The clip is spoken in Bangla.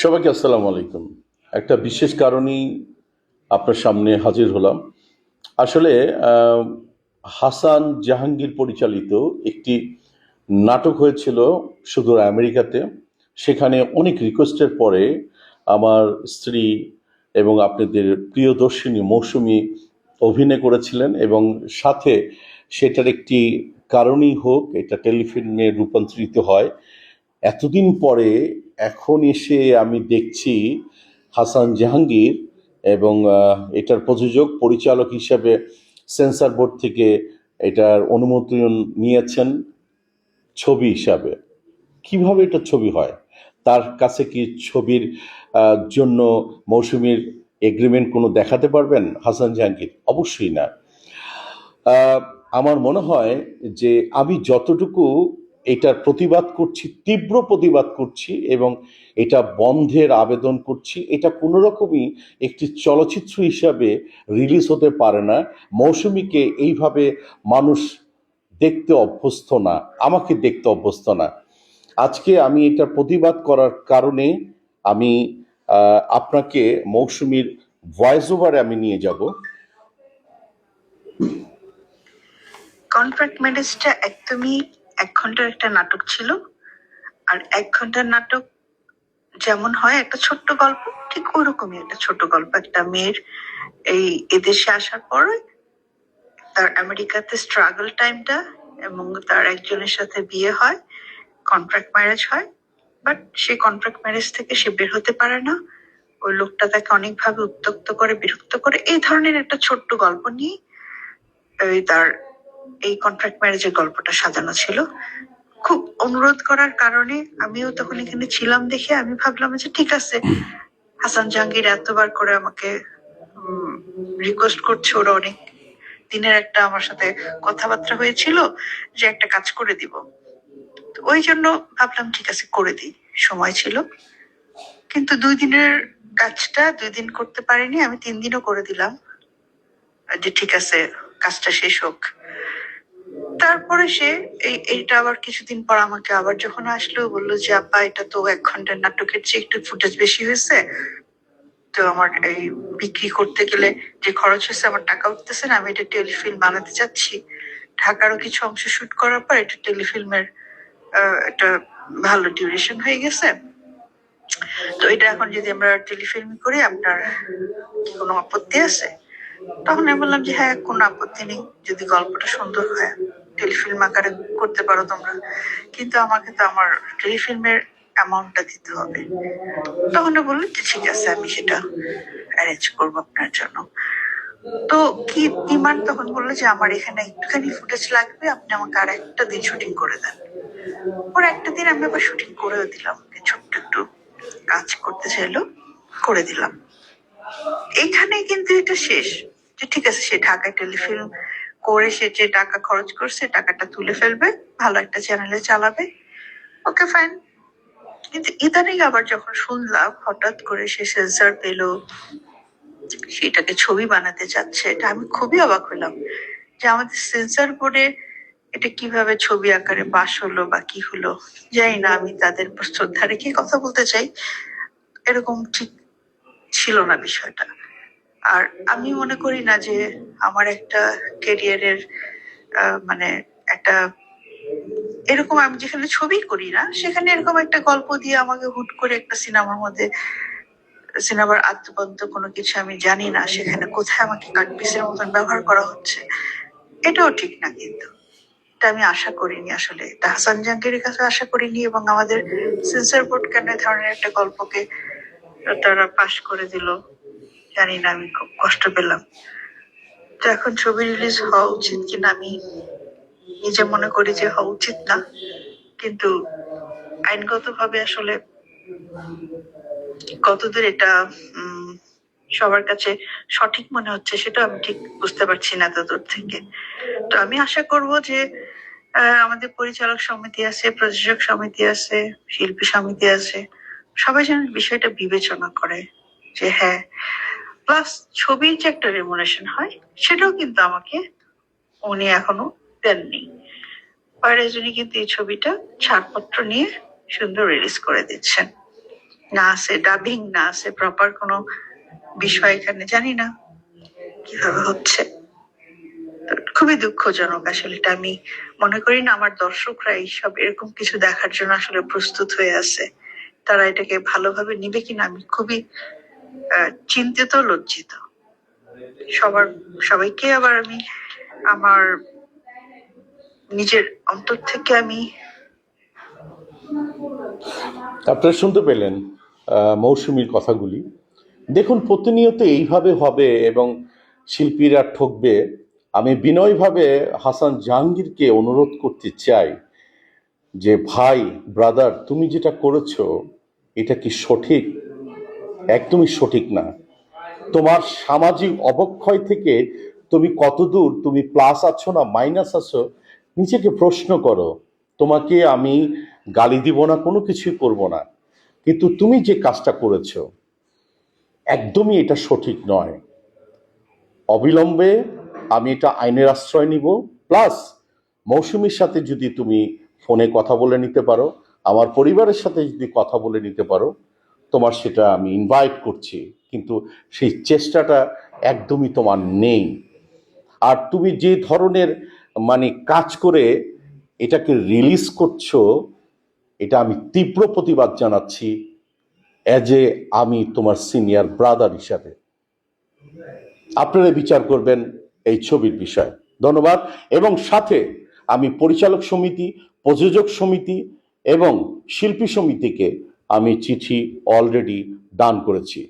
সবাইকে আসসালামু আলাইকুম। একটা বিশেষ কারণেই আপনার সামনে হাজির হলাম। আসলে আহ, হাসান জাহাঙ্গীর পরিচালিত একটি নাটক হয়েছিল সুদূর আমেরিকাতে। সেখানে অনেক রিকোয়েস্টের পরে আমার স্ত্রী এবং আপনাদের প্রিয়দর্শিনী মৌসুমী অভিনয় করেছিলেন, এবং সাথে সেটার একটি কারণই হোক এটা টেলিফিল্মে রূপান্তরিত হয়। এতদিন পরে এখন এসে আমি দেখছি হাসান জাহাঙ্গীর এবং এটার প্রযোজক পরিচালক হিসাবে সেন্সর বোর্ড থেকে এটার অনুমোদন নিয়েছেন ছবি হিসাবে। কিভাবে এটা ছবি হয়? তার কাছে কি ছবির জন্য মৌসুমীর এগ্রিমেন্ট কোনো দেখাতে পারবেন হাসান জাহাঙ্গীর? অবশ্যই না। আহ, আমার মনে হয় যে আমি যতটুকু এটার প্রতিবাদ করছি, তীব্র প্রতিবাদ করছি এবং এটা বন্ধের আবেদন করছি, এটা কোনো রকমই একটি চলচ্চিত্র হিসাবে রিলিজ হতে পারে না। মৌসুমীকে এইভাবে মানুষ দেখতে অভ্যস্ত না, আমাকে দেখতে অভ্যস্ত না। আজকে আমি এটা প্রতিবাদ করার কারণে আমি আপনাকে মৌসুমীর ভয়েস ওভারে আমি নিয়ে যাব। কন্ট্রাক্ট ম্যারেজটা একদমই 1 ঘন্টার একটা নাটক ছিল। আর 1 ঘন্টার নাটক যেমন হয় একটা ছোট্ট গল্প, ঠিক ওরকমই একটা ছোট গল্প। একটা মেয়ের এই এদেশে আসার পরে তার আমেরিকাতে স্ট্রাগল টাইমটা, এবং তার একজনের সাথে বিয়ে হয়, কন্ট্রাক্ট ম্যারেজ হয়। বাট সেই কন্ট্রাক্ট ম্যারেজ থেকে সে বের হতে পারে না। ওই লোকটা তাকে অনেকভাবে উত্ত্যক্ত করে, বিরক্ত করে। এই ধরনের একটা ছোট্ট গল্প নিয়ে তার এই কন্ট্রাক্ট ম্যারেজের গল্পটা সাজানো ছিল। খুব অনুরোধ করার কারণে আমিও তখন এখানে ছিলাম দেখে আমি ভাবলাম যে ঠিক আছে, হাসান জাহাঙ্গীর এতবার করে আমাকে রিকোয়েস্ট করছে, ওরা অনেক দিনের একটা আমার সাথে কথাবার্তা হয়েছিল যে একটা কাজ করে দিব। ওই জন্য ভাবলাম ঠিক আছে করে দিই, সময় ছিল। কিন্তু 2 দিনের কাজটা 2 দিন করতে পারিনি, আমি 3 দিনও করে দিলাম যে ঠিক আছে কাজটা শেষ হোক। তারপরে সে এইটা আবার কিছুদিন পর আমাকে আবার যখন আসলো বললো যে আপা এটা তো 1 ঘন্টার নাটকের চেয়ে একটু ফুটেজ বেশি হয়েছে, তো আমার এই বিক্রি করতে গেলে যে খরচ হয়েছে আমার টাকা উঠতেছে না, আমি এটা টেলিফিল্ম বানাতে চাচ্ছি। ঢাকারও কিছু অংশ শুট করার পর এটা টেলিফিল্মের একটা ভালো ডিউরেশন হয়ে গেছে। তো এটা এখন যদি আমরা টেলিফিল্ম করি আপনার কি কোনো আপত্তি আছে? তখন আমি বললাম যে হ্যাঁ, কোনো আপত্তি নেই, যদি গল্পটা সুন্দর হয় টেলিফিল্ম আকারে করতে পারো তোমরা, কিন্তু আমাকে তো আমার টেলিফিল্মের অ্যামাউন্টটা দিতে হবে। তখন বললো যে ঠিক আছে আমি সেটা অ্যারেঞ্জ করবো আপনার জন্য। তো কি ডিমান্ড? তখন বললো যে আমার এখানে একটুখানি ফুটেজ লাগবে, আপনি আমাকে আর একটা দিন শুটিং করে দেন। ওর একটা দিন আমি আবার শুটিং করেও দিলাম, ছোট্ট একটু কাজ করতে চাইলো, করে দিলাম। এইখানে কিন্তু এটা শেষ, যে ঠিক আছে সে ঢাকায় টেলিফিল্ম করে সে যে টাকা খরচ করছে টাকাটা তুলে ফেলবে, ভালো একটা চ্যানেলে চালাবে, ওকে ফাইন। কিন্তু ইদানিং আবার যখন শুনলাম হঠাৎ করে সে সেন্সর পেলো, সেটাকে ছবি বানাতে চাচ্ছে, এটা আমি খুবই অবাক হলাম যে আমাদের সেন্সর বোর্ডে এটা কিভাবে ছবি আকারে পাশ হলো বা কি হলো জানি না। আমি তাদের শ্রদ্ধা রেখে কথা বলতে চাই, এরকম ঠিক ছিল না বিষয়টা। আর আমি মনে করি না যে আমার একটা ক্যারিয়ারের মানে একটা এরকম, আমি যেখানে ছবি করি না সেখানে এরকম একটা গল্প দিয়ে আমাকে হুট করে একটা সিনেমার মধ্যে, সিনেমার আদ্যপন্ত কোনো কিছু আমি জানি না, সেখানে কোথায় আমাকে কাটপিসের মতন ব্যবহার করা হচ্ছে, এটাও ঠিক না। কিন্তু এটা আমি আশা করিনি, আসলে এটা হাসান জাহাঙ্গীরের কাছে আশা করিনি, এবং আমাদের সেন্সর বোর্ড কেন এই ধরনের একটা গল্পকে তারা পাশ করে দিল জানি না, আমি খুব কষ্ট পেলাম। তো এখন ছবি রিলিজ হওয়া উচিত কিনা আমি নিজে মনে করি যে হওয়া উচিত না, কিন্তু আইনগত ভাবে আসলে কতদূর এটা সবার কাছে সঠিক মনে হচ্ছে সেটা আমি ঠিক বুঝতে পারছি না এত দূর থেকে। তো আমি আশা করব যে আমাদের পরিচালক সমিতি আছে, প্রযোজক সমিতি আছে, শিল্পী সমিতি আছে, সবাই যেন বিষয়টা বিবেচনা করে যে হ্যাঁ, প্লাস ছবির যে একটা রেমুনেশন হয় সেটাও কিন্তু আমাকে উনি এখনো দেননি। পরের জন্য কিন্তু এই ছবিটা ছাড়পত্র নিয়ে সুন্দর রিলিজ করে দিচ্ছেন। না আছে ডাবিং, না আছে প্রপার কোনো বিষয়, এখানে জানি না কিভাবে হচ্ছে। তো খুবই দুঃখজনক আসলে। এটা আমি মনে করি না আমার দর্শকরা এইসব এরকম কিছু দেখার জন্য আসলে প্রস্তুত হয়ে আছে। তারা এটাকে ভালোভাবে নিবে কিনা আমি খুবই চিন্তিত, লজ্জিত। সবাইকে আবার আমি আমার নিজের অন্তর থেকে আমি আপনারা শুনতে পেলেন মৌসুমীর কথাগুলি। দেখুন, প্রতিনিয়ত এইভাবে হবে এবং শিল্পীরা ঠকবে। আমি বিনয়ভাবে হাসান জাহাঙ্গীরকে অনুরোধ করতে চাই যে ভাই, ব্রাদার, তুমি যেটা করেছো এটা কি সঠিক? একদমই সঠিক না। তোমার সামাজিক অবক্ষয় থেকে তুমি কতদূর তুমি প্লাস আছো না মাইনাস আছো, নিজেকে প্রশ্ন করো। তোমাকে আমি গালি দিব না, কোনো কিছুই করব না, কিন্তু তুমি যে কাজটা করেছো একদমই এটা সঠিক নয়। অবিলম্বে আমি এটা আইনের আশ্রয় নিব। প্লাস মৌসুমীর সাথে যদি তুমি ফোনে কথা বলে নিতে পারো, আমার পরিবারের সাথে যদি কথা বলে নিতে পারো, তোমার সেটা আমি ইনভাইট করছি, কিন্তু সেই চেষ্টাটা একদমই তোমার নেই। আর তুমি যে ধরনের কাজ করে এটাকে রিলিজ করছো, এটা আমি তীব্র প্রতিবাদ জানাচ্ছি আমি তোমার সিনিয়র ব্রাদার হিসাবে। আপনারা বিচার করবেন এই ছবির বিষয়। ধন্যবাদ। এবং সাথে আমি পরিচালক সমিতি, প্রযোজক সমিতি এবং শিল্পী সমিতিকে আমি চিঠি অলরেডি দান করেছি।